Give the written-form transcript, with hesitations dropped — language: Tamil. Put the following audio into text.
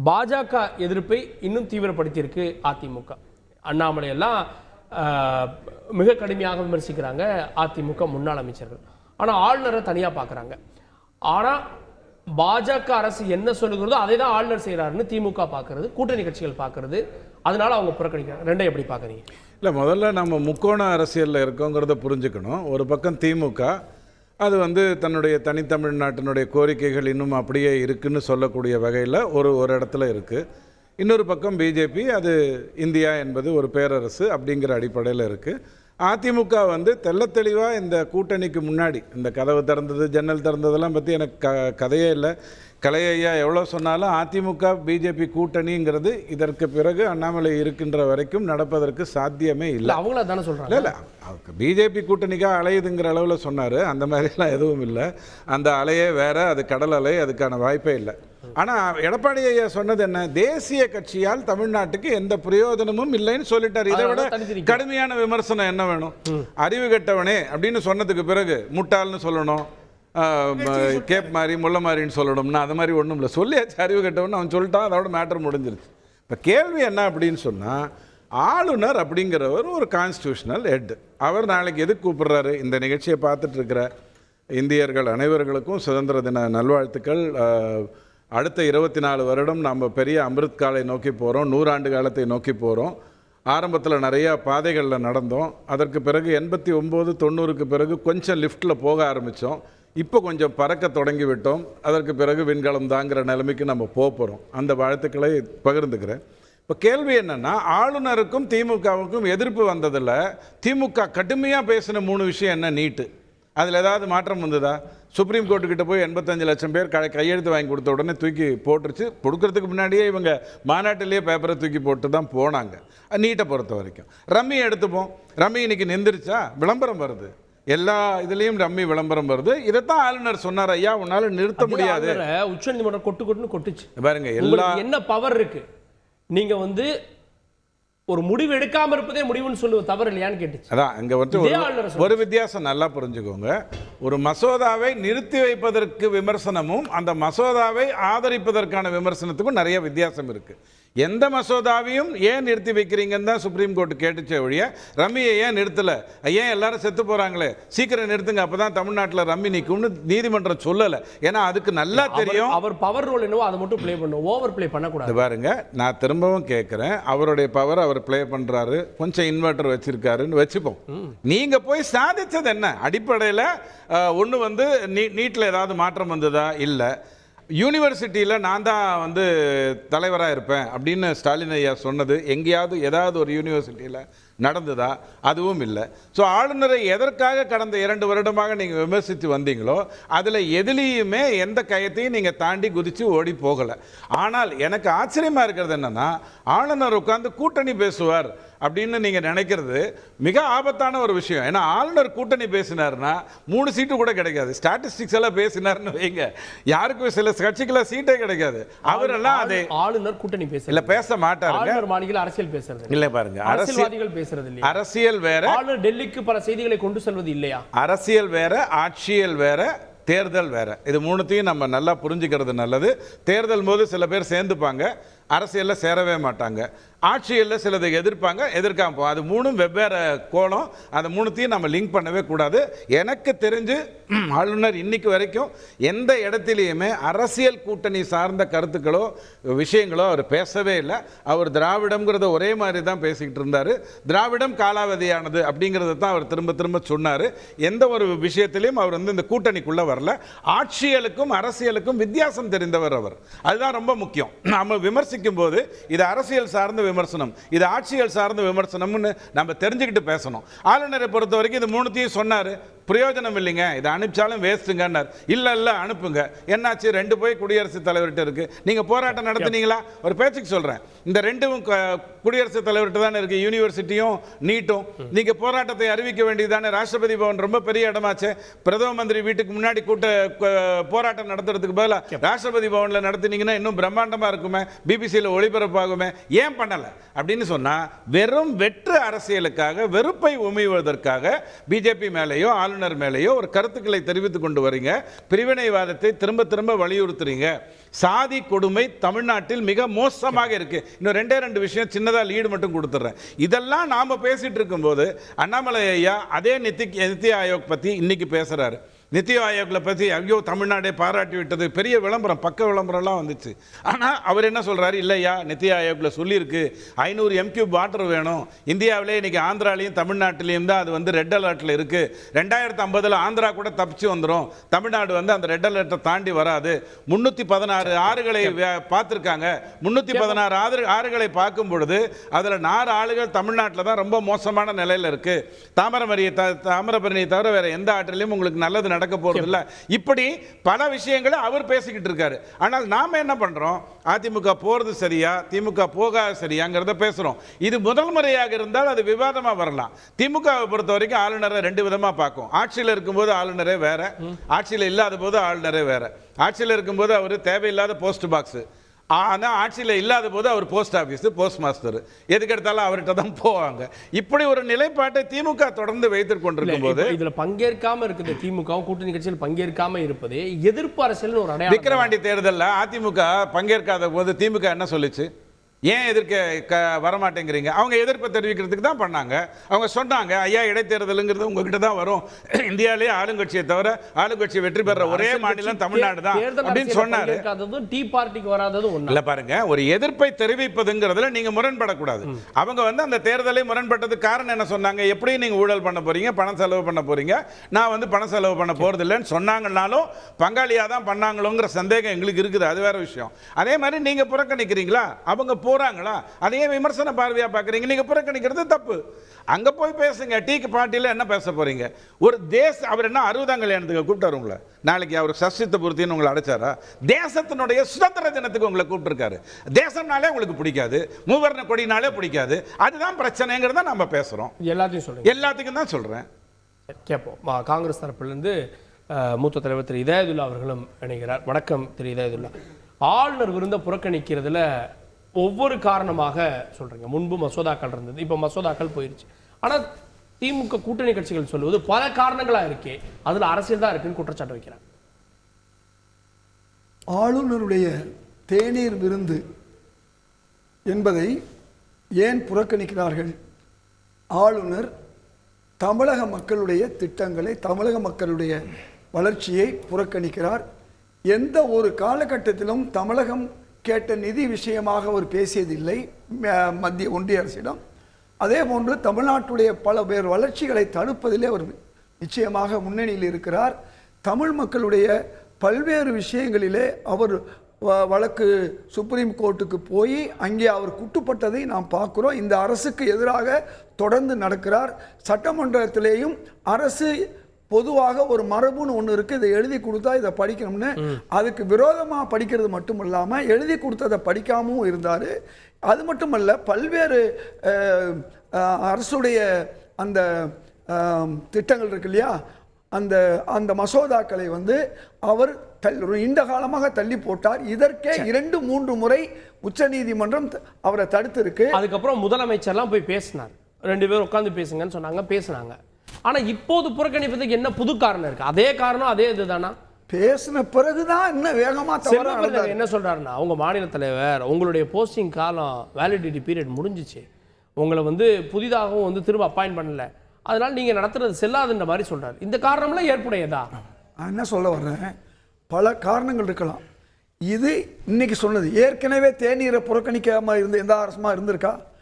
பாஜக எதிர்ப்பை இன்னும் தீவிரப்படுத்தியிருக்கு அதிமுக. அண்ணாமலையெல்லாம் மிக கடுமையாக விமர்சிக்கிறாங்க அதிமுக முன்னாள் அமைச்சர்கள். ஆனால் ஆளுநரை தனியாக பார்க்குறாங்க. ஆனால் பாஜக அரசு என்ன சொல்லுகிறதோ அதை தான் ஆளுநர் செய்கிறாருன்னு திமுக பார்க்கறது, கூட்டணி கட்சிகள் பார்க்கறது. அதனால அவங்க புறக்கணிக்கிறாங்க. ரெண்டை எப்படி பார்க்குறீங்க? இல்லை, முதல்ல நம்ம முக்கோண அரசியலில் இருக்கோங்கிறத புரிஞ்சுக்கணும். ஒரு பக்கம் திமுக அது தன்னுடைய தனித்தமிழ்நாட்டினுடைய கோரிக்கைகள் இன்னும் அப்படியே இருக்குன்னு சொல்லக்கூடிய வகையில் ஒரு இடத்துல இருக்குது. இன்னொரு பக்கம் பிஜேபி, அது இந்தியா என்பது ஒரு பேரரசு அப்படிங்கிற அடிப்படையில் இருக்குது. அதிமுக தெள்ளத் தெளிவாக இந்த கூட்டணிக்கு முன்னாடி இந்த கதவு திறந்தது ஜன்னல் திறந்ததெல்லாம் பற்றி எனக்கு கதையே இல்லை. கலையா எவ்வளோ சொன்னாலும் அதிமுக பிஜேபி கூட்டணிங்கிறது இதற்கு பிறகு அண்ணாமலை இருக்கின்ற வரைக்கும் நடப்பதற்கு சாத்தியமே இல்லை. அவங்கள தானே சொல்கிறாங்க. இல்லை, பிஜேபி கூட்டணிக்காக அலையுதுங்கிற அளவில் சொன்னார். அந்த மாதிரிலாம் எதுவும் இல்லை. அந்த அலையே வேறு, அது கடல் அலை, அதுக்கான வாய்ப்பே இல்லை. ஆனால் எடப்பாடி ஐயா சொன்னது என்ன? தேசிய கட்சியால் தமிழ்நாட்டுக்கு எந்த பிரயோஜனமும் இல்லைன்னு சொல்லிட்டார். இதை விட கடுமையான விமர்சனம் என்ன வேணும்? அறிவு கெட்டவனே அப்படின்னு சொன்னதுக்கு பிறகு முட்டாள்னு சொல்லணும், கேப் மாதிரி முள்ள மாதிரின்னு சொல்லணும்னா அது மாதிரி ஒன்றும் இல்லை. சொல்லியாச்சு அறிவு கெட்டவன்னு அவன் சொல்லிட்டான், அதோட மேட்டர் முடிஞ்சிருச்சு. இப்போ கேள்வி என்ன அப்படின்னு சொன்னால், ஆளுநர் அப்படிங்கிறவர் ஒரு கான்ஸ்டியூஷனல் ஹெட். அவர் நாளைக்கு எதுக்கு கூப்பிடுறாரு? இந்த நிகழ்ச்சியை பார்த்துட்டு இருக்கிற இந்தியர்கள் அனைவர்களுக்கும் சுதந்திர தின நல்வாழ்த்துக்கள். அடுத்த 24 வருடம் நம்ம பெரிய அமிர்த் காலை நோக்கி போகிறோம், 100 ஆண்டு காலத்தை நோக்கி போகிறோம். ஆரம்பத்தில் நிறையா பாதைகளில் நடந்தோம். அதற்கு பிறகு 89, 90க்கு பிறகு கொஞ்சம் லிஃப்ட்டில் போக ஆரம்பித்தோம். இப்போ கொஞ்சம் பறக்க தொடங்கி விட்டோம். அதற்கு பிறகு விண்கலம் தாங்கிற நிலைமைக்கு நம்ம போகிறோம். அந்த வாழ்த்துக்களை பகிர்ந்துக்கிறேன். இப்போ கேள்வி என்னென்னா, ஆளுநருக்கும் திமுகவுக்கும் எதிர்ப்பு வந்ததில் திமுக கடுமையாக பேசின 3 விஷயம் என்ன? நீட்டு. அதில் ஏதாவது மாற்றம் வந்ததா? சுப்ரீம் கோர்ட்டுக்கிட்ட போய் 85 லட்சம் பேர் கையெழுத்து வாங்கி கொடுத்த உடனே தூக்கி போட்டுருச்சு. கொடுக்கறதுக்கு முன்னாடியே இவங்க மாநாட்டிலேயே பேப்பரை தூக்கி போட்டு தான் போனாங்க. நீட்டை பொறுத்த வரைக்கும் ரம்மி எடுத்துப்போம். ரம்மி இன்னைக்கு நிந்திருச்சா? விளம்பரம் வருது, எல்லா இதுலேயும் ரம்மி விளம்பரம் வருது. இதைத்தான் ஆளுநர் சொன்னார், ஐயா உன்னால் நிறுத்த முடியாது. உச்சநீதிமன்றம் கொட்டுன்னு கொட்டுச்சு பாருங்க. எல்லா என்ன பவர் இருக்கு? நீங்க ஒரு முடிவு எடுக்காம இருப்பதே முடிவுன்னு சொல்லுவது தவறு இல்லையான்னு கேட்டுச்சு. அதான் அங்கே ஒரு வித்தியாசம் நல்லா புரிஞ்சுக்கோங்க. ஒரு மசோதாவை நிறுத்தி வைப்பதற்கு விமர்சனமும் அந்த மசோதாவை ஆதரிப்பதற்கான விமர்சனத்துக்கும் நிறைய வித்தியாசம் இருக்கு. எந்த மசோதாவையும் ஏன் நிறுத்தி வைக்கிறீங்கன்னு தான் சுப்ரீம் கோர்ட் கேட்டுச்சே ஒழிய ரம்மியை ஏன் நிறுத்தலை, ஏன் எல்லாரும் செத்து போகிறாங்களே சீக்கிரம் நிறுத்துங்க அப்போ தான் தமிழ்நாட்டில் ரம்மி நிற்கும்னு நீதிமன்றம் சொல்லலை. ஏன்னா அதுக்கு நல்லா தெரியும் அவர் பவர் ரோல் என்னவோ அதை மட்டும் ப்ளே பண்ணும், ஓவர் ப்ளே பண்ணக்கூடாது. பாருங்க, நான் திரும்பவும் கேட்குறேன், அவருடைய பவர் அவர் ப்ளே பண்ணுறாரு, கொஞ்சம் இன்வெர்டர் வச்சிருக்காருன்னு வச்சுப்போம். நீங்கள் போய் சாதித்தது என்ன? அடிப்படையில் ஒன்று நீட்டில் ஏதாவது மாற்றம் வந்ததா? இல்லை. யூனிவர்சிட்டியில் நான் தான் தலைவராக இருப்பேன் அப்படின்னு ஸ்டாலின் ஐயா சொன்னது எங்கேயாவது ஏதாவது ஒரு யூனிவர்சிட்டியில் நடந்ததா? அதுவும் இல்லை. ஸோ ஆளுநரை எதற்காக கடந்த 2 வருடமாக நீங்கள் விமர்சித்து வந்தீங்களோ அதில் எதுலேயுமே எந்த கயத்தையும் நீங்கள் தாண்டி குதித்து ஓடி போகலை. ஆனால் எனக்கு ஆச்சரியமாக இருக்கிறது என்னென்னா, ஆளுநர் உட்காந்து கூட்டணி பேசுவார் அப்படின்னு நீங்கள் நினைக்கிறது மிக ஆபத்தான ஒரு விஷயம். ஏன்னா ஆளுநர் கூட்டணி பேசினார்னா 3 சீட்டு கூட கிடைக்காது. ஸ்டாட்டிஸ்டிக்ஸ் எல்லாம் பேசினார்னு வைங்க, யாருக்கும் சில கட்சிக்கெல்லாம் சீட்டே கிடைக்காது. அவரெல்லாம் அதே ஆளுநர் கூட்டணி இல்லை பேச மாட்டாருங்க. மாநில அரசியல் பேசுறது இல்லை. பாருங்க, அரசியல்வாதிகள் பேசுறது இல்லையா? அரசியல் வேற, ஆளுநர் டெல்லிக்கு பல செய்திகளை கொண்டு செல்வது இல்லையா? அரசியல் வேற, ஆட்சியல் வேற, தேர்தல் வேற. இது மூணுத்தையும் நம்ம நல்லா புரிஞ்சுக்கிறது நல்லது. தேர்தல் போது சில பேர் சேர்ந்துப்பாங்க, அரசியலில் சேரவே மாட்டாங்க. ஆட்சியில் சிலதை எதிர்க்காம அது 3 வெவ்வேறு கோணம். அந்த 3த்தையும் நம்ம லிங்க் பண்ணவே கூடாது. எனக்கு தெரிஞ்சு ஆளுநர் இன்னைக்கு வரைக்கும் எந்த இடத்துலையுமே அரசியல் கூட்டணி சார்ந்த கருத்துக்களோ விஷயங்களோ அவர் பேசவே இல்லை. அவர் திராவிடம்ங்கிறத ஒரே மாதிரி தான் பேசிக்கிட்டு இருந்தார். திராவிடம் காலாவதியானது அப்படிங்கிறத தான் அவர் திரும்ப திரும்ப சொன்னார். எந்த ஒரு விஷயத்திலையும் அவர் இந்த கூட்டணிக்குள்ளே வரல. ஆட்சியலுக்கும் அரசியலுக்கும் வித்தியாசம் தெரிந்தவர் அவர். அதுதான் ரொம்ப முக்கியம். நம்ம விமர்சிக்கும் போது இது அரசியல் சார்ந்த விமர்சனம், இது ஆட்சியல் சார்ந்த விமர்சனம்னு நம்ம தெரிஞ்சுக்கிட்டு பேசணும். ஆளுநரை பொறுத்த வரைக்கும் இது 3த்தையும் சொன்னார். பிரயோஜனம் இல்லைங்க, இதை அனுப்பிச்சாலும் வேஸ்ட்டுங்கன்னார். இல்லை அனுப்புங்க. என்னாச்சு? 2 போய் குடியரசுத் தலைவர்கிட்ட இருக்கு. நீங்கள் போராட்டம் நடத்துனீங்களா? ஒரு பேச்சுக்கு சொல்கிறேன், இந்த 2ம் குடியரசுத் தலைவர்கிட்ட தானே இருக்குது, யூனிவர்சிட்டியும் நீட்டும். நீங்கள் போராட்டத்தை அறிவிக்க வேண்டியதானே? ராஷ்டிரபதி பவன் ரொம்ப பெரிய இடமாச்சு. பிரதம மந்திரி வீட்டுக்கு முன்னாடி போராட்டம் நடத்துறதுக்கு பதிலாக ராஷ்டிரபதி பவனில் நடத்தினீங்கன்னா இன்னும் பிரம்மாண்டமாக இருக்குமே, பிபிசியில் ஒளிபரப்பாகுமே. ஏன் பண்ணலை அப்படின்னு சொன்னால் வெறும் வெற்று அரசியலுக்காக, வெறுப்பை உமிழ்வதற்காக பிஜேபி மேலேயோ ஆளுநர் மேலேயோ ஒரு கருத்துக்களை தெரிவித்துக் கொண்டு வரீங்க. பிரிவினைவாதத்தை திரும்ப திரும்ப வலியுறுத்துறீங்க. சாதி கொடுமை தமிழ்நாட்டில் மிக மோசமாக இருக்கு. இன்னும் ரெண்டு விஷயம் சின்னதாக லீடு மட்டும் கொடுத்துட்றேன். இதெல்லாம் நாம் பேசிட்டு இருக்கும்போது அண்ணாமலை ஐயா அதே நித்தி ஆயோக் பற்றி இன்னைக்கு பேசுகிறாரு. நித்தி ஆயோக்கில் பற்றி ஐயோ தமிழ்நாடே பாராட்டி விட்டது, பெரிய விளம்பரம், பக்க விளம்பரம்லாம் வந்துச்சு. ஆனால் அவர் என்ன சொல்கிறாரு, இல்லையா நித்தி ஆயோக்கில் சொல்லியிருக்கு 500 MQ வாட்டர் வேணும். இந்தியாவிலே இன்றைக்கி ஆந்திராலையும் தமிழ்நாட்டிலையும் தான் அது வந்து ரெட் அலர்ட்டில் இருக்குது. 2050 ஆந்திரா கூட தப்பிச்சு வந்துடும். தமிழ்நாடு வந்து அந்த ரெட் அலர்ட்டை தாண்டி வராது. 316 ஆறுகளை பார்த்துருக்காங்க. 316 ஆறுகளை பார்க்கும் பொழுது அதில் 4 ஆறுகள் தமிழ்நாட்டில் தான் ரொம்ப மோசமான நிலையில் இருக்குது. தாமிரபரணியை தவிர வேறு எந்த ஆற்றிலையும் உங்களுக்கு நல்லது நடக்க போறது இல்ல. இப்படி பல விஷயங்களை அவர் பேசிக்கிட்டு இருக்காரு. ஆனால் நாம என்ன பண்றோம், அதிமுக போறது சரியா திமுக போகாத சரியாங்கிறத பேசுறோம். இது முதல் முறையாக இருந்தால் அது விவாதமா வரலாம். திமுகவை பொறுத்த வரைக்கும் ஆளுநரை 2 விதமா பார்க்கும். ஆட்சியில் இருக்கும்போது ஆளுநரே வேற, ஆட்சியில் இல்லாத போது ஆளுநரே வேற. ஆட்சியில் இருக்கும்போது அவர் தேவையில்லாத போஸ்ட் பாக்ஸ், ஆனால் ஆட்சியில் இல்லாத போது அவர் போஸ்ட் ஆஃபீஸு, போஸ்ட் மாஸ்டர், எதுக்கு எடுத்தாலும் அவர்கிட்ட தான் போவாங்க. இப்படி ஒரு நிலைப்பாட்டை திமுக தொடர்ந்து வைத்துக் கொண்டிருக்கும் போது இதில் பங்கேற்காம இருக்குது. திமுகவும் கூட்டணி கட்சியில் பங்கேற்காம இருப்பது எதிர்ப்பு அரசியல் ஒரு அடையாளம். விக்கிரவாண்டி தேர்தலில் அதிமுக பங்கேற்காத போது திமுக என்ன சொல்லிச்சு, ஏன் எதிர்க்க வரமாட்டேங்கிறீங்க? அவங்க எதிர்ப்பை தெரிவிக்கிறதுக்கு தான் பண்ணாங்க. அவங்க சொன்னாங்க, ஐயா இடைத்தேர்தலுங்கிறது உங்ககிட்ட தான் வரும், இந்தியாவிலேயே ஆளுங்கட்சியை தவிர ஆளுங்கட்சி வெற்றி பெற ஒரே மாநிலம் தமிழ்நாடு தான் அப்படின்னு சொன்னாரு. டீ பார்ட்டிக்கு வராதது இல்ல பாருங்க, ஒரு எதிர்ப்பை தெரிவிப்பதுங்கிறதுல நீங்க முரண்படக்கூடாது. அவங்க வந்து அந்த தேர்தலை முரண்பட்டதுக்கு காரணம் என்ன சொன்னாங்க, எப்படி நீங்க ஊழல் பண்ண போறீங்க, பணம் செலவு பண்ண போறீங்க, நான் வந்து பணம் செலவு பண்ண போறது இல்லைன்னு சொன்னாங்கன்னாலும் பங்காளியா தான் பண்ணாங்களோங்கிற சந்தேகம் எங்களுக்கு இருக்குது. அது வேற விஷயம். அதே மாதிரி நீங்க புறக்கணிக்கிறீங்களா, அவங்க போறாங்களா, அதையே விமர்சன பார்வையா பார்க்குறீங்க. நீங்க புறக்கணிக்கிறது தப்பு. அங்க போய் பேசுங்க. டீக்கு பார்ட்டியில் என்ன பேச போறீங்க? ஒரு அவர் என்ன 60ஆம் கல்யாணத்துக்கு கூப்பிட்டாரு உங்களை? நாளைக்கு அவர் சஷ்டித்த பூர்த்தின்னு உங்களை அடைச்சாரா? தேசத்தினுடைய சுதந்திர தினத்துக்கு உங்களை கூப்பிட்டுருக்காரு. தேசம்னாலே உங்களுக்கு பிடிக்காது, மூவர்ண கொடினாலே பிடிக்காது. அதுதான் பிரச்சனைங்கிறத நம்ம பேசுறோம். எல்லாத்தையும் சொல்லுங்க. எல்லாத்துக்கும் தான் சொல்றேன். கேட்போம். காங்கிரஸ் தரப்பிலிருந்து மூத்த தலைவர் திரு இதயதுல்லா அவர்களும் இணைகிறார். வணக்கம் திரு இதயதுல்லா. ஆளுநர் விருந்த புறக்கணிக்கிறதுல ஒவ்வொரு காரணமாக சொல்றீங்க. முன்பு மசோதாக்கள் இருந்தது, இப்போ மசோதாக்கள் போயிருச்சு. ஆனால் திமுக கூட்டணி கட்சிகள் சொல்லுவது பல காரணங்களா இருக்கே, அதுல அரசியல் தான் இருக்குன்னு குற்றச்சாட்டு வைக்கிறாங்க. ஆளுநருடைய தேநீர் விருந்து என்பதை ஏன் புறக்கணிக்கிறார்கள்? ஆளுநர் தமிழக மக்களுடைய திட்டங்களை, தமிழக மக்களுடைய வளர்ச்சியை புறக்கணிக்கிறார். எந்த ஒரு காலகட்டத்திலும் தமிழகம் கேட்ட நிதி விஷயமாக அவர் பேசியதில்லை மத்திய ஒன்றிய அரசிடம். அதே போன்று தமிழ்நாட்டுடைய பல பேர் வளர்ச்சிகளை தடுப்பதிலே அவர் நிச்சயமாக முன்னணியில் இருக்கிறார். தமிழ் மக்களுடைய பல்வேறு விஷயங்களிலே அவர் வழக்கு சுப்ரீம் கோர்ட்டுக்கு போய் அங்கே அவர் குட்டுப்பட்டதை நாம் பார்க்கிறோம். இந்த அரசுக்கு எதிராக தொடர்ந்து நடக்கிறார். சட்டமன்றத்திலேயும் அரசு பொதுவாக ஒரு மரபுன்னு ஒன்று இருக்குது, இதை எழுதி கொடுத்தா இதை படிக்கணும்னு, அதுக்கு விரோதமாக படிக்கிறது மட்டும் இல்லாமல் எழுதி கொடுத்ததை படிக்காமவும் இருந்தார். அது மட்டுமல்ல, பல்வேறு அரசுடைய அந்த திட்டங்கள் இருக்கு இல்லையா, அந்த அந்த மசோதாக்களை வந்து அவர் நீண்ட காலமாக தள்ளி போட்டார். இதற்கே 2-3 முறை உச்சநீதிமன்றம் அவரை தடுத்து இருக்கு. அதுக்கப்புறம் முதலமைச்சர்லாம் போய் பேசினார், 2 பேரும் உட்காந்து பேசுங்கன்னு சொன்னாங்க, பேசினாங்க. ஆனா இப்போது புறக்கணிப்பதுக்கு என்ன புது காரணம் இருக்கு? அதே காரணம், அதே இதுதானா? பேசின பிறகுதான் இன்னும் வேகமா என்ன சொல்றாருன்னா, உங்க மாநில தலைவர் உங்களுடைய போஸ்டிங் காலம் வேலிடிட்டி பீரியட் முடிஞ்சிச்சு, உங்களை வந்து புதிதாகவும் வந்து திரும்ப அப்பாயிண்ட் பண்ணல, அதனால நீங்க நடத்துறது செல்லாதுன்ற மாதிரி சொல்றாரு. இந்த காரணம்லாம் ஏற்புடையதா? நான் என்ன சொல்ல வர்றேன், பல காரணங்கள் இருக்கலாம். இது இன்னைக்கு சொன்னது ஏற்கனவே தேநீரை புறக்கணிக்காம இருந்த எந்த அரசுமா இருந்திருக்கா?